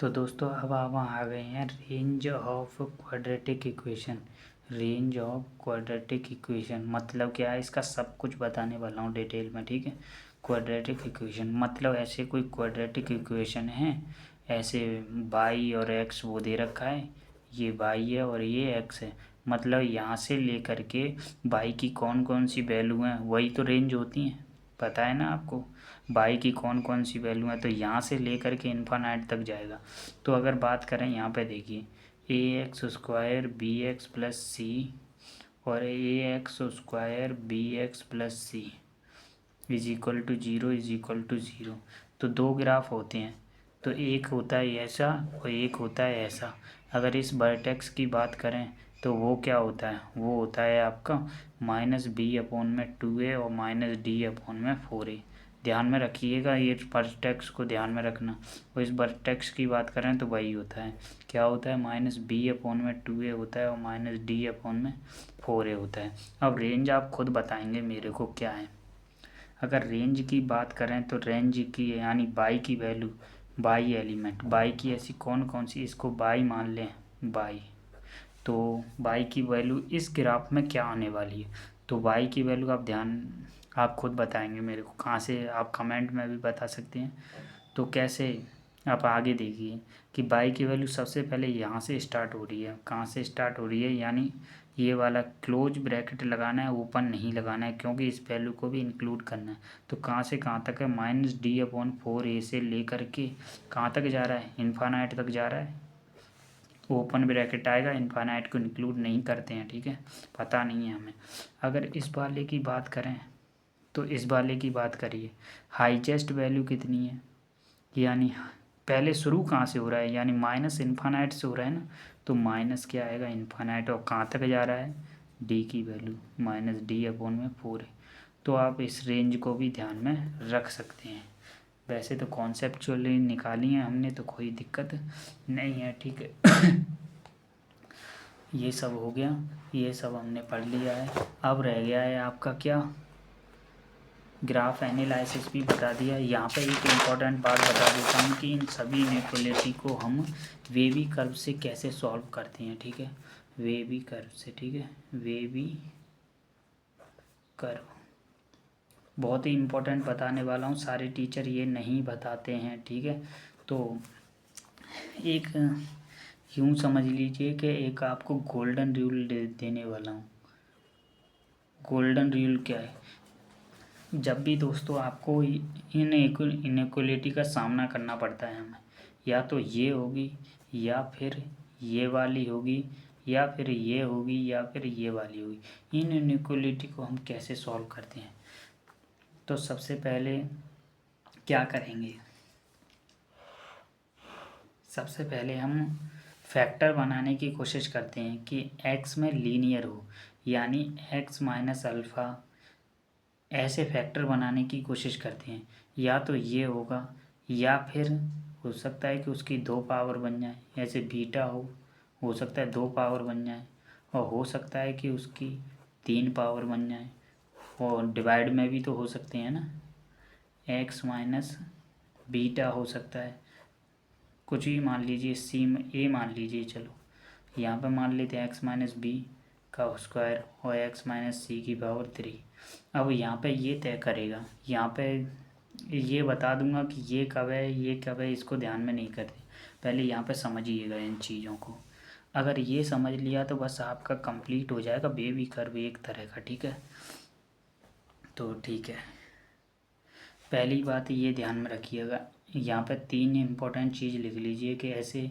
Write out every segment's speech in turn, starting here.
तो दोस्तों अब हम आ गए हैं range of quadratic equation. Range of quadratic equation मतलब क्या है, इसका सब कुछ बताने वाला हूँ डिटेल में, ठीक है। क्वाड्रेटिक इक्वेशन मतलब ऐसे कोई क्वाड्रेटिक इक्वेशन है, ऐसे बाई और एक्स वो दे रखा है, ये बाई है और ये एक्स है। मतलब यहाँ से लेकर के बाई की कौन कौन सी वैल्यू हैं वही तो रेंज होती हैं, पता है ना आपको। बाई की कौन कौन सी वैल्यू है तो यहाँ से लेकर के इन्फानाइट तक जाएगा। तो अगर बात करें यहाँ पे देखिए a x square b x plus c और a x square b x plus c is equal to zero is equal to zero. तो दो ग्राफ होते हैं, तो एक होता है ऐसा और एक होता है ऐसा। अगर इस वर्टेक्स की बात करें तो वो क्या होता है, वो होता है आपका माइनस बी अपॉन में 2a और माइनस डी अपॉन में 4a। ध्यान में रखिएगा, ये वर्टेक्स को ध्यान में रखना। और इस वर्टेक्स की बात करें तो वही होता है, क्या होता है, माइनस बी अपॉन में 2a होता है और माइनस डी अपॉन में 4a होता है। अब रेंज आप खुद बताएंगे मेरे को क्या है। अगर रेंज की बात करें तो रेंज की यानी बाई की वैल्यू, बाई एलिमेंट, बाई की ऐसी कौन कौन सी, इसको बाई मान लें, बाई। तो बाई की वैल्यू इस ग्राफ में क्या आने वाली है, तो बाई की वैल्यू आप खुद बताएंगे मेरे को, कहाँ से आप कमेंट में भी बता सकते हैं। तो कैसे, आप आगे देखिए कि बाई की वैल्यू सबसे पहले यहाँ से स्टार्ट हो रही है, कहाँ से स्टार्ट हो रही है, यानी ये वाला क्लोज ब्रैकेट लगाना है, ओपन नहीं लगाना है, क्योंकि इस वैल्यू को भी इंक्लूड करना है। तो कहाँ से कहाँ तक है, माइनस डी अपॉन 4a से लेकर के कहाँ तक जा रहा है, इन्फानाइट तक जा रहा है। ओपन ब्रैकेट आएगा, इन्फानाइट को इंक्लूड नहीं करते हैं, ठीक है, पता नहीं है हमें। अगर इस वाले की बात करें तो इस वाले की बात करिए, हाईएस्ट वैल्यू कितनी है, यानी पहले शुरू कहाँ से हो रहा है, यानी माइनस इन्फानाइट से हो रहा है ना। तो माइनस क्या आएगा, इन्फानाइट, और कहाँ तक जा रहा है, डी की वैल्यू माइनस डी अपॉन में 4 है। तो आप इस रेंज को भी ध्यान में रख सकते हैं। वैसे तो कॉन्सेप्चुअली निकाली है हमने, तो कोई दिक्कत नहीं है, ठीक है। ये सब हो गया, ये सब हमने पढ़ लिया है। अब रह गया है आपका क्या, ग्राफ एनालिसिस भी बता दिया। यहाँ पे एक इम्पॉर्टेंट बात बता देता हूँ कि इन सभी इनइक्वालिटी को हम वेवी कर्व से कैसे सॉल्व करते हैं, ठीक है, वेवी कर्व से, ठीक है, वेवी कर्व बहुत ही इम्पोर्टेंट बताने वाला हूँ, सारे टीचर ये नहीं बताते हैं, ठीक है। तो एक यूँ समझ लीजिए कि एक आपको गोल्डन रूल देने वाला हूँ। गोल्डन रूल क्या है, जब भी दोस्तों आपको इन इनइक्वालिटी का सामना करना पड़ता है हमें, या तो ये होगी या फिर ये वाली होगी या फिर ये होगी या फिर ये वाली होगी, इन इनइक्वालिटी को हम कैसे सॉल्व करते हैं। तो सबसे पहले क्या करेंगे, सबसे पहले हम फैक्टर बनाने की कोशिश करते हैं कि x में लीनियर हो, यानी x माइनस अल्फ़ा, ऐसे फैक्टर बनाने की कोशिश करते हैं। या तो ये होगा या फिर हो सकता है कि उसकी 2 पावर बन जाए, ऐसे बीटा हो सकता है 2 पावर बन जाए, और हो सकता है कि उसकी 3 पावर बन जाए, और डिवाइड में भी तो हो सकते हैं ना, एक्स माइनस बीटा हो सकता है, कुछ भी मान लीजिए, सी में ए मान लीजिए, चलो यहाँ पे मान लेते हैं एक्स माइनस बी का स्क्वायर और एक्स माइनस सी की पावर 3। अब यहाँ पे ये तय करेगा, यहाँ पे ये बता दूंगा कि ये कब है ये कब है, इसको ध्यान में नहीं करते, पहले यहाँ पे समझिएगा इन चीज़ों को। अगर ये समझ लिया तो बस आपका कंप्लीट हो जाएगा बेबी कर्व एक तरह का, ठीक है। तो ठीक है, पहली बात ये ध्यान में रखिएगा, यहाँ पे 3 इम्पोर्टेंट चीज़ लिख लीजिए कि ऐसे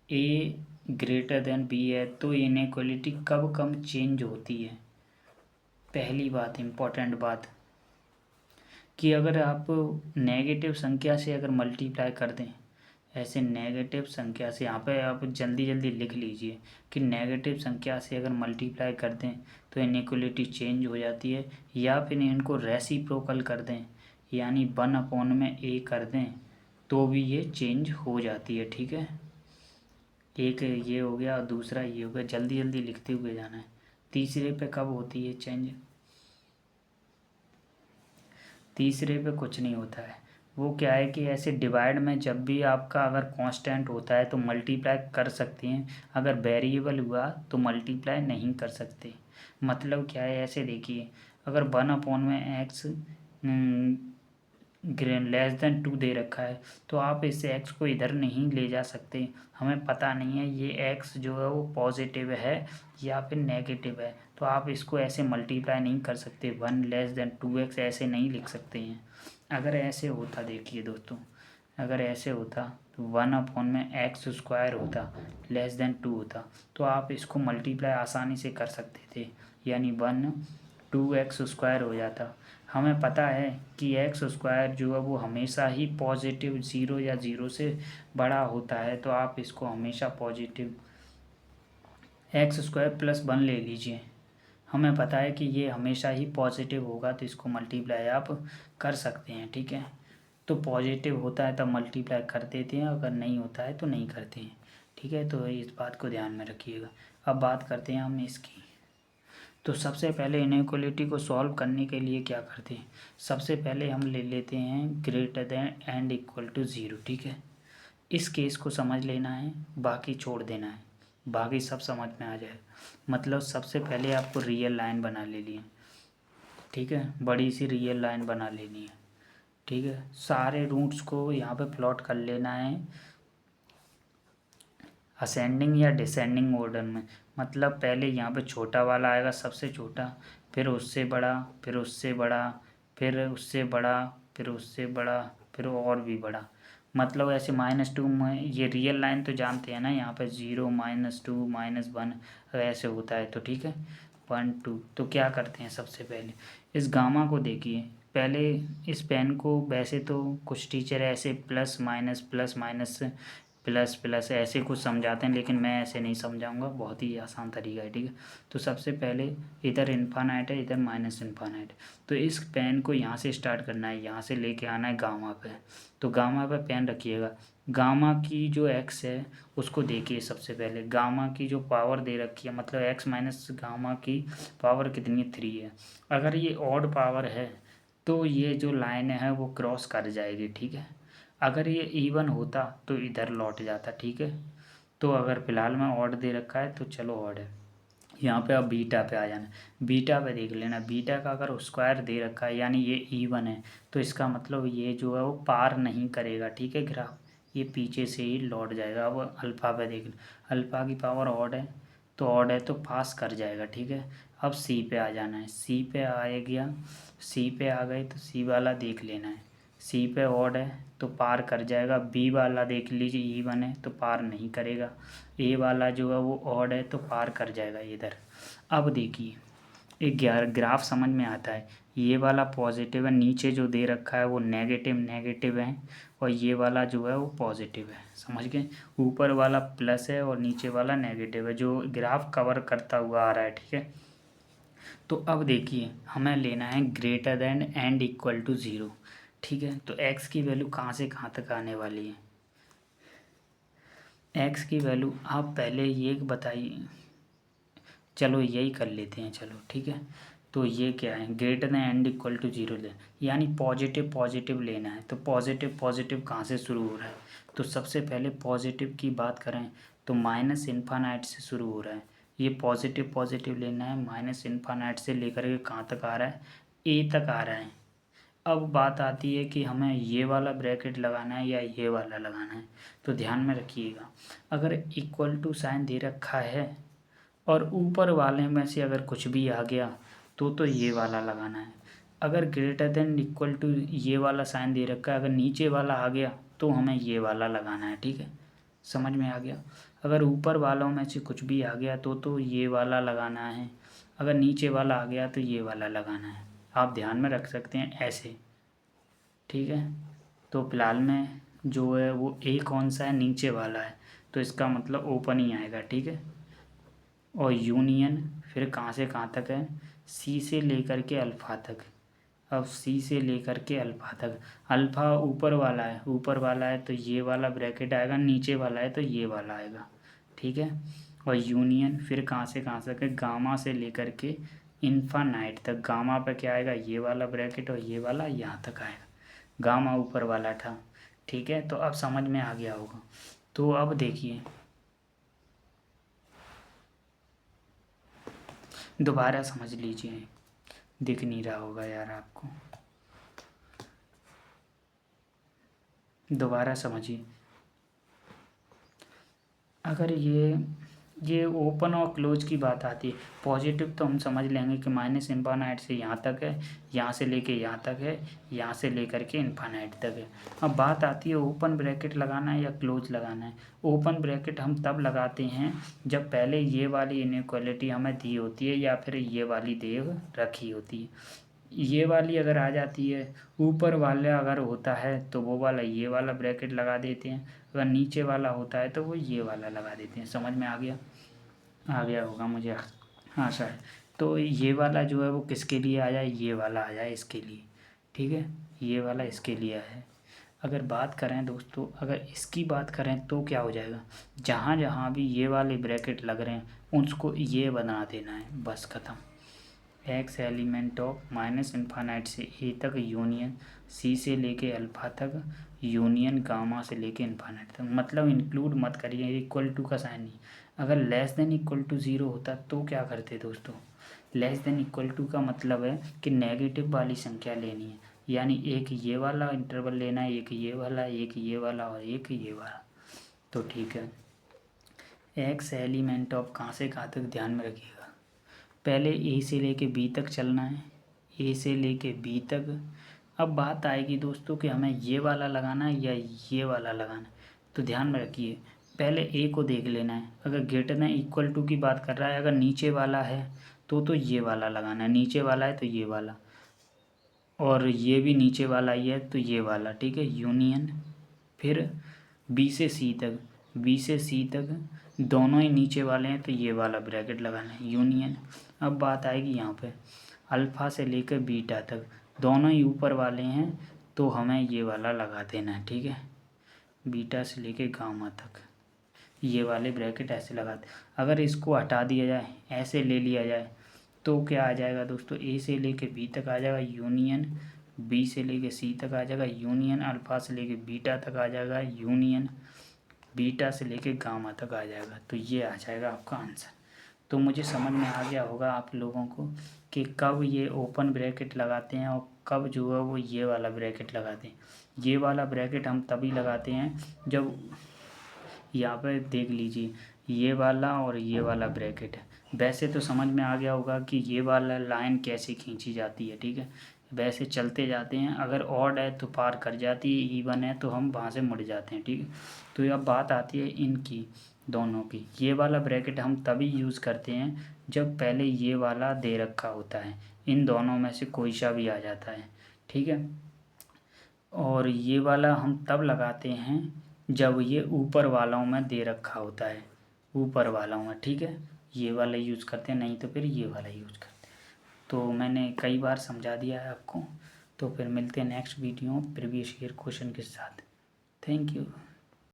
ए ग्रेटर देन बी है तो इनइक्वालिटी कब कम चेंज होती है। पहली बात, इम्पोर्टेंट बात, कि अगर आप नेगेटिव संख्या से अगर मल्टीप्लाई कर दें, ऐसे नेगेटिव संख्या से, यहाँ पे आप जल्दी जल्दी लिख लीजिए कि नेगेटिव संख्या से अगर मल्टीप्लाई कर दें तो इनइक्वालिटी चेंज हो जाती है, या फिर इनको रेसिप्रोकल कर दें, यानी 1 अपॉन में ए कर दें तो भी ये चेंज हो जाती है, ठीक है। एक ये हो गया और दूसरा ये हो गया, जल्दी जल्दी लिखते हुए जाना है। तीसरे पे कब होती है चेंज, तीसरे पे कुछ नहीं होता है, वो क्या है कि ऐसे डिवाइड में जब भी आपका अगर कांस्टेंट होता है तो मल्टीप्लाई कर सकते हैं, अगर वेरिएबल हुआ तो मल्टीप्लाई नहीं कर सकते। मतलब क्या है, ऐसे देखिए, अगर 1 में एक्स लेस देन 2 दे रखा है तो आप इस एक्स को इधर नहीं ले जा सकते। हमें पता नहीं है ये एक्स जो है वो पॉजिटिव है या फिर नेगेटिव है, तो आप इसको ऐसे मल्टीप्लाई नहीं कर सकते। 1 <2x ऐसे नहीं लिख सकते हैं। अगर ऐसे होता, देखिए दोस्तों, अगर ऐसे होता तो 1/x² होता, <2 होता, तो आप इसको मल्टीप्लाई आसानी से कर सकते थे, यानी 1/2x² हो जाता। हमें पता है कि x² जो है वो हमेशा ही पॉजिटिव 0 या 0 से बड़ा होता है, तो आप इसको हमेशा पॉजिटिव x² + 1 ले लीजिए। हमें पता है कि ये हमेशा ही पॉजिटिव होगा, तो इसको मल्टीप्लाई आप कर सकते हैं, ठीक है। तो पॉजिटिव होता है तब मल्टीप्लाई कर देते हैं, अगर नहीं होता है तो नहीं करते हैं, ठीक है। तो इस बात को ध्यान में रखिएगा। अब बात करते हैं हम इसकी। तो सबसे पहले इनइक्वालिटी को सॉल्व करने के लिए क्या करते हैं, सबसे पहले हम ले लेते हैं greater than and equal to 0, ठीक है। इस केस को समझ लेना है, बाकी छोड़ देना है, बाकी सब समझ में आ जाए। मतलब सबसे पहले आपको रियल लाइन बना लेनी है, ठीक है, बड़ी सी रियल लाइन बना लेनी है, ठीक है। सारे रूट्स को यहाँ पे प्लॉट कर लेना है असेंडिंग या डिसेंडिंग ऑर्डर में। मतलब पहले यहाँ पे छोटा वाला आएगा, सबसे छोटा, फिर उससे बड़ा, फिर उससे बड़ा, फिर उससे बड़ा, फिर उससे बड़ा, फिर और भी बड़ा। मतलब ऐसे -2 में ये रियल लाइन तो जानते हैं ना, यहाँ पे 0 -2 -1 ऐसे होता है, तो ठीक है 1 2। तो क्या करते हैं, सबसे पहले इस गामा को देखिए। पहले इस पेन को वैसे तो कुछ टीचर ऐसे plus minus plus minus plus plus ऐसे कुछ समझाते हैं, लेकिन मैं ऐसे नहीं समझाऊंगा, बहुत ही आसान तरीका है, ठीक है। तो सबसे पहले इधर इन्फानाइट है, इधर माइनस इन्फानाइट, तो इस पेन को यहाँ से स्टार्ट करना है, यहाँ से लेके आना है गामा पे। तो गामा पे पेन रखिएगा। गामा की जो एक्स है उसको देखिए, सबसे पहले गामा की जो पावर दे रखी है, मतलब एक्स माइनस गामा की पावर कितनी है, 3 है। अगर ये ऑड पावर है तो ये जो लाइन है वो क्रॉस कर जाएगी, ठीक है। अगर ये इवन होता तो इधर लौट जाता, ठीक है। तो अगर फ़िलहाल में ऑड दे रखा है तो चलो ऑड है। यहाँ पे अब बीटा पे आ जाना, बीटा पे देख लेना, बीटा का अगर स्क्वायर दे रखा है यानी ये इवन है, तो इसका मतलब ये जो है वो पार नहीं करेगा, ठीक है ग्राफ, ये पीछे से ही लौट जाएगा। अब अल्फ़ा पे देख, अल्फ़ा की पावर ऑड है, तो ऑड है तो पास कर जाएगा, ठीक है। अब सी पे आ जाना है, सी पे आ गया, सी पे आ गए तो सी वाला देख लेना है, सी पे ऑड है तो पार कर जाएगा। बी वाला देख लीजिए इवन है तो पार नहीं करेगा। ए वाला जो है वो ऑड है तो पार कर जाएगा इधर। अब देखिए एक ग्राफ समझ में आता है, ये वाला पॉजिटिव है, नीचे जो दे रखा है वो नेगेटिव नेगेटिव है, और ये वाला जो है वो पॉजिटिव है, समझ गए। ऊपर वाला प्लस है और नीचे वाला नेगेटिव है, जो ग्राफ कवर करता हुआ आ रहा है, ठीक है। तो अब देखिए हमें लेना है greater than and equal to 0, ठीक है। तो x की वैल्यू कहाँ से कहाँ तक आने वाली है, x की वैल्यू आप पहले ये बताइए, चलो यही कर लेते हैं, चलो ठीक है। तो ये क्या है, greater than and equal to 0 ले, यानी पॉजिटिव पॉजिटिव लेना है। तो पॉजिटिव पॉजिटिव कहाँ से शुरू हो रहा है, तो सबसे पहले पॉजिटिव की बात करें तो माइनस इन्फानाइट से शुरू हो रहा है। ये पॉजिटिव पॉजिटिव लेना है, माइनस इन्फानाइट से लेकर के कहाँ तक आ रहा है, ए तक आ रहा है। अब बात आती है कि हमें ये वाला ब्रैकेट लगाना है या ये वाला लगाना है। तो ध्यान में रखिएगा, अगर इक्वल टू साइन दे रखा है और ऊपर वाले में से अगर कुछ भी आ गया तो ये वाला लगाना है। अगर ग्रेटर देन इक्वल टू ये वाला साइन दे रखा है, अगर नीचे वाला आ गया तो हमें ये वाला लगाना है, ठीक है, समझ में आ गया। अगर ऊपर वालों में से कुछ भी आ गया तो ये वाला लगाना है, अगर नीचे वाला आ गया तो ये वाला लगाना है। आप ध्यान में रख सकते हैं ऐसे, ठीक है। तो फिलहाल में जो है वो ए कौन सा है, नीचे वाला है, तो इसका मतलब ओपन ही आएगा, ठीक है। और यूनियन फिर कहाँ से कहाँ तक है, सी से लेकर के अल्फ़ा तक। अब सी से लेकर के अल्फ़ा तक, अल्फ़ा ऊपर वाला है, ऊपर वाला है तो ये वाला ब्रैकेट आएगा, नीचे वाला है तो ये वाला आएगा, ठीक है। और यूनियन फिर कहाँ से कहाँ तक है, गामा से लेकर के इन्फानाइट तक। गामा पे क्या आएगा, ये वाला ब्रैकेट और ये वाला यहाँ तक आएगा। गामा ऊपर वाला था, ठीक है। तो अब समझ में आ गया होगा। तो अब देखिए दोबारा समझ लीजिए, दिख नहीं रहा होगा यार आपको, दोबारा समझिए। अगर ये ओपन और क्लोज की बात आती है, पॉजिटिव तो हम समझ लेंगे कि माइनस इन्फानाइट से यहाँ तक है, यहाँ से लेके यहाँ तक है, यहाँ से लेकर के इन्फानाइट तक है। अब बात आती है ओपन ब्रैकेट लगाना है या क्लोज लगाना है। ओपन ब्रैकेट हम तब लगाते हैं जब पहले ये वाली इनइक्वालिटी हमें दी होती है या फिर ये वाली दे रखी होती है। ये वाली अगर आ जाती है, ऊपर वाला अगर होता है तो वो वाला ये वाला ब्रैकेट लगा देते हैं, अगर नीचे वाला होता है तो वो ये वाला लगा देते हैं। समझ में आ गया होगा मुझे आशा है। तो ये वाला जो है वो किसके लिए आ जाए, ये वाला आ जाए इसके लिए, ठीक है, ये वाला इसके लिए है। अगर बात करें दोस्तों, अगर इसकी बात करें तो क्या हो जाएगा, जहाँ जहाँ भी ये वाले ब्रैकेट लग रहे हैं उसको ये बना देना है, बस ख़त्म। X element of minus infinite से ए तक यूनियन सी से लेके अल्फ़ा तक यूनियन गामा से लेके इन्फानाइट तक, मतलब इंक्लूड मत करिए, इक्वल टू का साइन नहीं। अगर less than equal to zero होता तो क्या करते दोस्तों, लेस देन इक्वल टू का मतलब है कि नेगेटिव वाली संख्या लेनी है, यानी एक ये वाला इंटरवल लेना है, एक ये वाला, एक ये वाला और एक ये वाला। तो ठीक है, एक्स एलिमेंट ऑफ कहाँ से कहाँ तक ध्यान में रखिएगा, पहले ए से लेके बी तक चलना है, ए से लेके बी तक। अब बात आएगी दोस्तों कि हमें ये वाला लगाना है या ये वाला लगाना है। तो ध्यान में रखिए, पहले ए को देख लेना है, अगर ग्रेटर देन इक्वल टू की बात कर रहा है, अगर नीचे वाला है तो ये वाला लगाना है, नीचे वाला है तो ये वाला, और ये भी नीचे वाला ही है तो ये वाला, ठीक है, यूनियन। फिर बी से सी तक, बी से सी तक दोनों ही नीचे वाले हैं तो ये वाला ब्रैकेट लगाना है, यूनियन। अब बात आएगी यहाँ पे अल्फ़ा से लेकर बीटा तक, दोनों ही ऊपर वाले हैं तो हमें ये वाला लगा देना है, ठीक है, बीटा से लेकर गामा तक ये वाले ब्रैकेट ऐसे लगाते। अगर इसको हटा दिया जाए, ऐसे ले लिया जाए तो क्या आ जाएगा दोस्तों, ए से लेके बी तक आ जाएगा यूनियन, बी से लेके सी तक आ जाएगा यूनियन, अल्फ़ा से लेके बीटा तक आ जाएगा यूनियन, बीटा से लेके गामा तक आ जाएगा। तो ये आ जाएगा आपका आंसर। तो मुझे समझ में आ गया होगा आप लोगों को कि कब ये ओपन ब्रैकेट लगाते हैं और कब जो है वो ये वाला ब्रैकेट लगाते हैं। ये वाला ब्रैकेट हम तभी लगाते हैं जब, यहाँ पे देख लीजिए, ये वाला और ये वाला ब्रैकेट है। वैसे तो समझ में आ गया होगा कि ये वाला लाइन कैसे खींची जाती है, ठीक है, वैसे चलते जाते हैं, अगर ऑड है तो पार कर जाती है, इवन है तो हम वहाँ से मुड़ जाते हैं, ठीक है। तो अब बात आती है इनकी दोनों की, ये वाला ब्रैकेट हम तभी यूज़ करते हैं जब पहले ये वाला दे रखा होता है, इन दोनों में से कोई सा भी आ जाता है, ठीक है। और ये वाला हम तब लगाते हैं जब ये ऊपर वालों में दे रखा होता है, ऊपर वालों में, ठीक है, ये वाला यूज़ करते हैं, नहीं तो फिर ये वाला यूज़ करते हैं। तो मैंने कई बार समझा दिया है आपको। तो फिर मिलते हैं next video previous year question के साथ। Thank you.